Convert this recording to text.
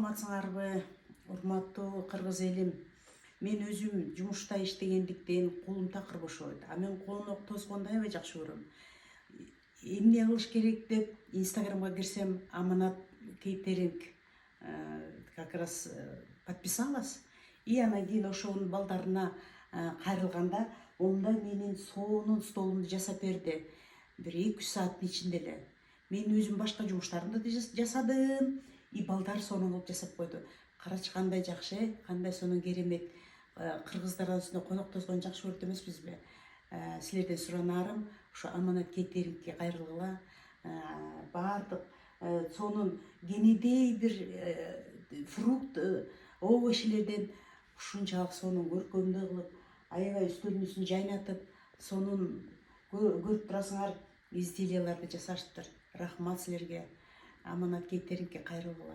саламатсыңарбы, урматтуу кыргыз элим. Мен өзүм жумушта иштегендиктен колум такыр бошобойт. А мен конок тозгонду аябай жакшы көрөм. Эмне кылыш керек деп Инстаграмга кирсем, Аманат кейтеринг как раз подписалась. И анан кийин ошонун балдарына кайрылганда, онда менин сонун столумду жасап берди. Бир 2 сааттын ичинде эле. Мен өзүм башка жумуштарымды да жасадым. И балдар сонун кылып жасап койду. Карачы кандай жакшы, кандай сонун керемет. Кыргыздардан үстүнө конок тозгонду жакшы көрөт эмеспизби? Силерден суранарым, ушу Аманат кейтерингке кайрылгыла. Баардык сонун кенедей бир фрукт, овощ илерден ушунчалык сонун көркөмдүү кылып, аябай үстөлдүн үстүн жайнатып, сонун көрүп турасыңар, изделияларды жасашыптыр. Рахмат силерге. Аманат кейтерингке кайрылгыла.